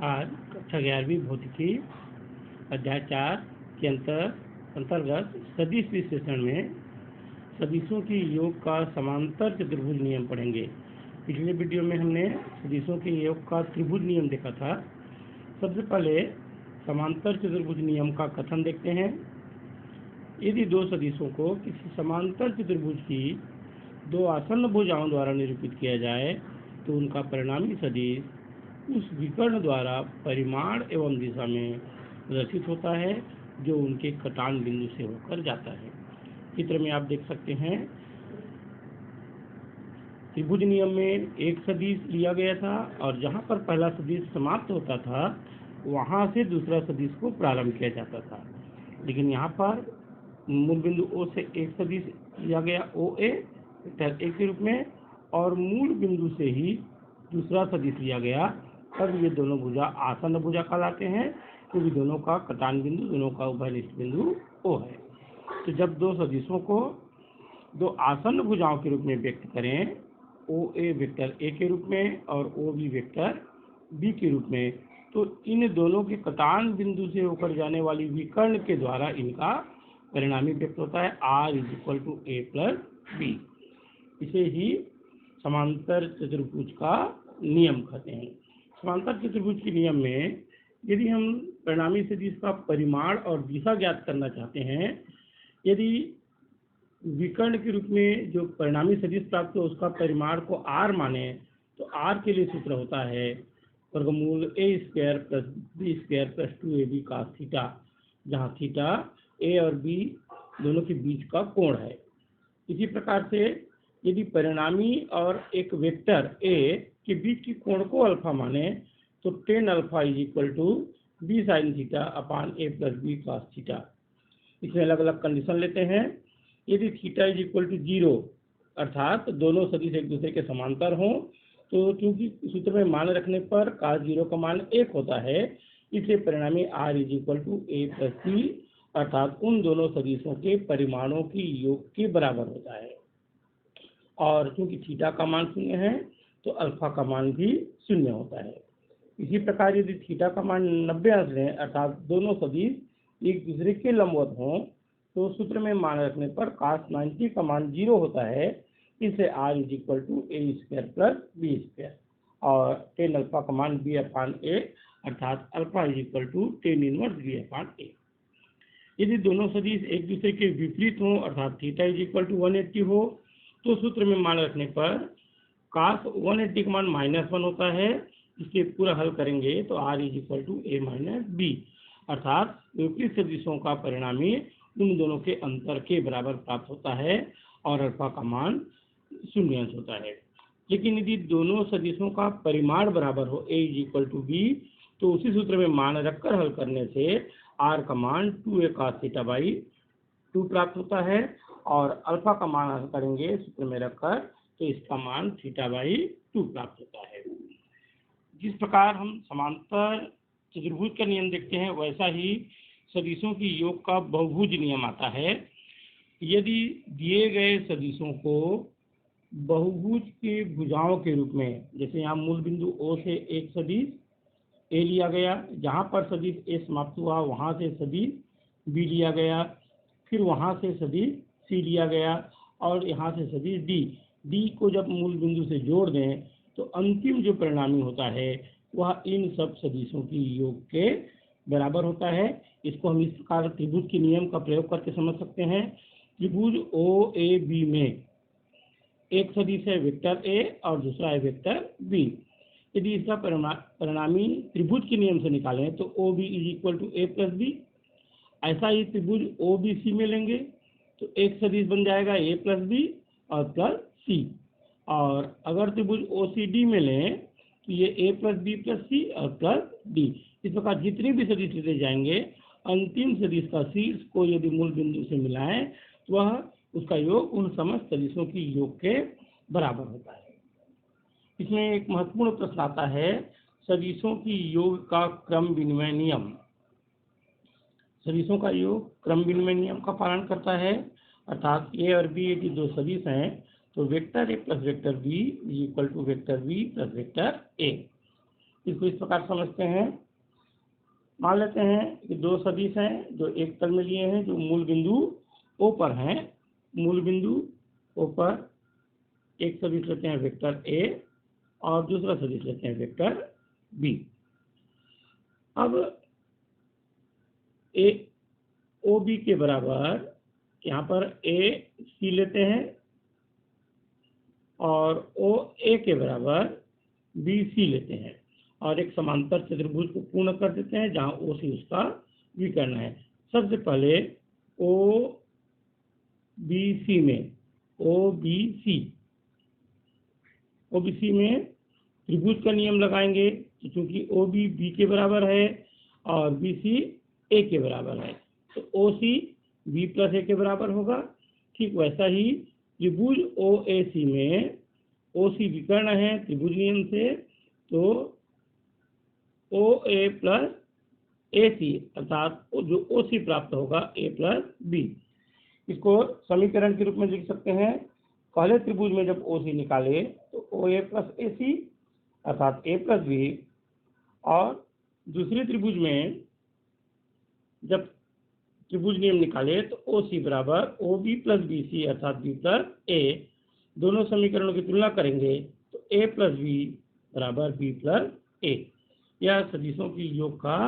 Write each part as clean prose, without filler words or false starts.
आज कक्षा 11वीं भौतिकी अध्याय 4 के अंतर्गत सदिश विश्लेषण में सदिशों की योग का समांतर चतुर्भुज नियम पढ़ेंगे। पिछले वीडियो में हमने सदिशों के योग का त्रिभुज नियम देखा था। सबसे पहले समांतर चतुर्भुज नियम का कथन देखते हैं। यदि दो सदिशों को किसी समांतर चतुर्भुज की दो आसन्न भुजाओं द्वारा निरूपित किया जाए तो उनका परिणामी सदिश उस विकर्ण द्वारा परिमाण एवं दिशा में प्रदर्शित होता है जो उनके कटान बिंदु से होकर जाता है। चित्र में आप देख सकते हैं, त्रिभुज नियम में एक सदिश लिया गया था और जहां पर पहला सदिश समाप्त होता था वहां से दूसरा सदिश को प्रारंभ किया जाता था। लेकिन यहाँ पर मूल बिंदु O से एक सदिश लिया गया OA वेक्टर A के रूप में और मूल बिंदु से ही दूसरा सदिश लिया गया, तब ये दोनों भुजा आसन्न भुजा कहलाते हैं क्योंकि दोनों का कटान बिंदु, दोनों का उभयनिष्ठ बिंदु O है। तो जब दो सदिशों को दो आसन्न भुजाओं के रूप में व्यक्त करें, OA वेक्टर A के रूप में और OB वेक्टर B के रूप में, तो इन दोनों के कटान बिंदु से होकर जाने वाली विकर्ण के द्वारा इनका परिणामी व्यक्त होता है R = A + B। इसे ही समांतर चतुर्भुज का नियम कहते हैं। समांतर चतुर्भुज के नियम में यदि हम परिणामी सदिश का परिमाण और दिशा ज्ञात करना चाहते हैं, यदि विकर्ण के रूप में जो परिणामी सदिश प्राप्त हो उसका परिमाण को r माने तो r के लिए सूत्र होता है वर्गमूल a² + b² + 2ab cos theta, जहाँ थीटा a और b दोनों के बीच का कोण है। इसी प्रकार से यदि परिणामी और एक वेक्टर a के बीच की कोण को अल्फा माने तो tan alpha = b sin theta upon a + b cos theta. इसमें अलग अलग कंडीशन लेते हैं। यदि थीटा = 0 अर्थात दोनों सदिश एक दूसरे के समांतर हों, तो चूंकि सूत्र में मान रखने पर cos 0 का मान 1 होता है, इसलिए परिणामी r = a + b अर्थात उन दोनों सदिशों के परिमाणों की योग के बराबर होता है। और क्योंकि थीटा का मान 0 है तो अल्फा का मान भी 0 होता है। इसी प्रकार यदि थीटा का मान 90 अंश लें अर्थात दोनों सदिश एक दूसरे के लंबवत हों, तो सूत्र में मान रखने पर cos 90 का मान 0 होता है, इससे r = a² + b² और tan अल्फा का मान b/a अर्थात अल्फा = tan 1 b/a। यदि दोनों सदिश एक दूसरे के विपरीत हों अर्थात थीटा = 180 हो, तो सूत्र में मान रखने पर cos 180 का मान -1 होता है, इसलिए पूरा हल करेंगे तो r = a - b अर्थात विपरीत सदिशों का परिणामी उन दोनों के अंतर के बराबर प्राप्त होता है और अल्फा का मान 0 अंश होता है। लेकिन यदि दोनों सदिशों का परिमाण बराबर हो a = b, तो उसी सूत्र में मान रखकर हल करने से r का मान 2a cos θ/2 प्राप्त होता है और अल्फा का मान हल करेंगे सूत्र में रखकर तो इसका मान θ/2 प्राप्त होता है। जिस प्रकार हम समांतर चतुर्भुज का नियम देखते हैं, वैसा ही सदिशों की योग का बहुभुज नियम आता है। यदि दिए गए सदिशों को बहुभुज की भुजाओं के रूप में, जैसे यहाँ मूल बिंदु O से एक सदिश A लिया गया, जहाँ पर सदिश A समाप्त हुआ वहाँ से सदिश B लिया गया, फिर वहाँ से सदिश C लिया गया और यहाँ से सदिश D को जब मूल बिंदु से जोड़ दें तो अंतिम जो परिणामी होता है वह इन सब सदिशों की योग के बराबर होता है। इसको हम इस प्रकार त्रिभुज के नियम का प्रयोग करके समझ सकते हैं। त्रिभुज OAB में एक सदिश है वेक्टर A और दूसरा है वेक्टर B। यदि इसका परिणामी त्रिभुज के नियम से निकालें तो OB = a + b। ऐसा ही त्रिभुज OBC में लेंगे तो एक सदिश बन जाएगा a + b और प्लस c। और अगर त्रिभुज OCD में लें तो ये a + b + c और प्लस d। इस प्रकार जितने भी सदिश लेते जाएंगे, अंतिम सदिश का शीर्ष को यदि मूल बिंदु से मिलाएं तो वह उसका योग उन समस्त सदिशों की योग के बराबर होता है। इसमें एक महत्वपूर्ण प्रश्न आता है, सदिशों की योग का क्रम विनिमय नियम। सदिशों का योग क्रम विनिमय नियम का पालन करता है, अर्थात a और b यदि दो सदिश हैं तो vector A + vector B = vector B + vector A। इसको इस प्रकार समझते हैं। मान लेते हैं कि दो सदिश हैं जो एक तल में लिए हैं, जो मूल बिंदु ओ पर हैं। मूल बिंदु ओ पर एक सदिश लेते हैं वेक्टर ए और दूसरा सदिश लेते हैं वेक्टर बी। अब ए ओ बी के बराबर यहाँ पर ए सी लेते हैं और ओ ए के बराबर बी सी लेते हैं और एक समांतर चतुर्भुज को पूर्ण कर देते हैं जहाँ ओ सी उसका विकर्ण है। सबसे पहले ओ बी सी में ओबीसी में त्रिभुज का नियम लगाएंगे, तो चूंकि ओ बी के बराबर है और बी सी ए के बराबर है, तो ओ सी बी प्लस ए के बराबर होगा। ठीक वैसा ही त्रिभुज ओ ए सी में ओ सी विकर्ण है त्रिभुज नियम से, तो ओ ए प्लस ए सी अर्थात जो ओ सी प्राप्त होगा ए प्लस बी। इसको समीकरण के रूप में लिख सकते हैं। पहले त्रिभुज में जब ओ सी निकाले तो ओ ए प्लस ए सी अर्थात ए प्लस बी, और दूसरी त्रिभुज में जब त्रिभुज नियम निकाले तो ओ सी बराबर O B plus B C अर्थात बी प्लस ए। दोनों समीकरणों की तुलना करेंगे तो ए प्लस बी बराबर बी प्लस ए। यह सदिशों की योग का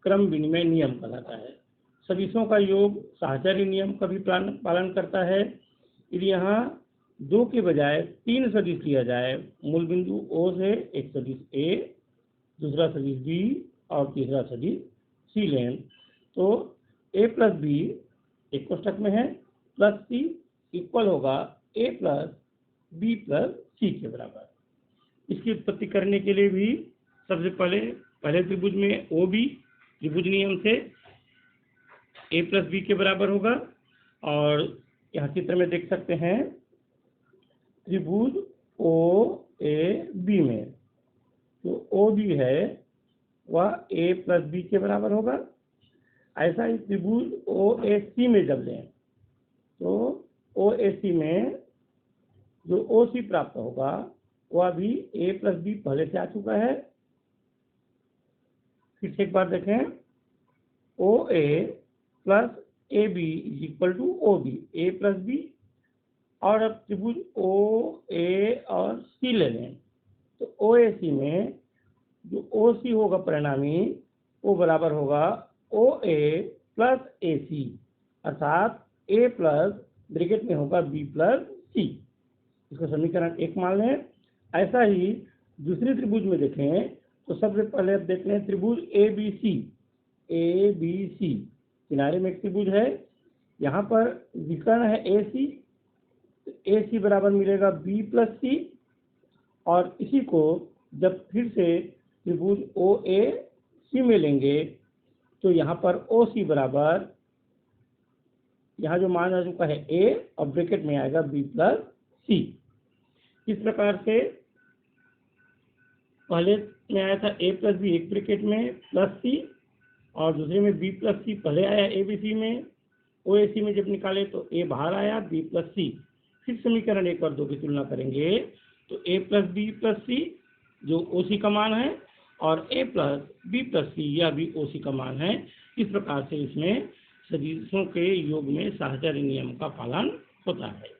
क्रम विनिमय नियम कहलाता है। सदिशों का योग साहचर्य नियम का भी पालन करता है। यदि यहाँ दो के बजाय तीन सदिश लिया जाए, मूल बिंदु ओ से एक सदिश ए, दूसरा सदिश बी और तीसरा सदिश सी लें, तो ए प्लस बी एक कोष्ठक में है प्लस सी इक्वल होगा ए प्लस बी प्लस सी के बराबर। इसकी उत्पत्ति करने के लिए भी सबसे पहले त्रिभुज में ओ बी त्रिभुज नियम से ए प्लस बी के बराबर होगा, और यहाँ चित्र में देख सकते हैं त्रिभुज ओ ए बी में जो ओ बी है वह ए प्लस बी के बराबर होगा। ऐसा ही त्रिभुज ओ ए सी में जब लें तो ओ ए सी में जो ओ सी प्राप्त होगा वह भी ए प्लस बी पहले से आ चुका है। फिर से एक बार देखें, O A plus A B is equal to O B, A plus B. और अब त्रिभुज ओ ए और सी ले लें तो ओ ए सी में जो ओ सी होगा परिणामी वो बराबर होगा ओ ए प्लस ए सी अर्थात ए प्लस ब्रैकेट में होगा बी प्लस सी। इसको समीकरण एक मान लें। ऐसा ही दूसरी त्रिभुज में देखें तो सबसे पहले अब देख लें त्रिभुज ए बी सी। किनारे में एक त्रिभुज है, यहाँ पर विकर्ण है ए सी, ए सी बराबर मिलेगा बी प्लस सी। और इसी को जब फिर से त्रिभुज ओ ए सी में लेंगे तो यहाँ पर ओ सी बराबर यहाँ जो मान आ चुका है ए और ब्रैकेट में आएगा बी प्लस सी। इस प्रकार से पहले में आया था ए प्लस बी एक ब्रैकेट में प्लस सी, और दूसरे में बी प्लस सी पहले आया ए बी सी में। ओ ए सी में जब निकाले तो ए बाहर आया बी प्लस सी। फिर समीकरण एक और दो की तुलना करेंगे तो ए प्लस सी जो ओ सी का मान है और ए प्लस बी प्लस सी यह भी ओ सी का मान है। इस प्रकार से इसमें सदिशों के योग में साहचर्य नियम का पालन होता है।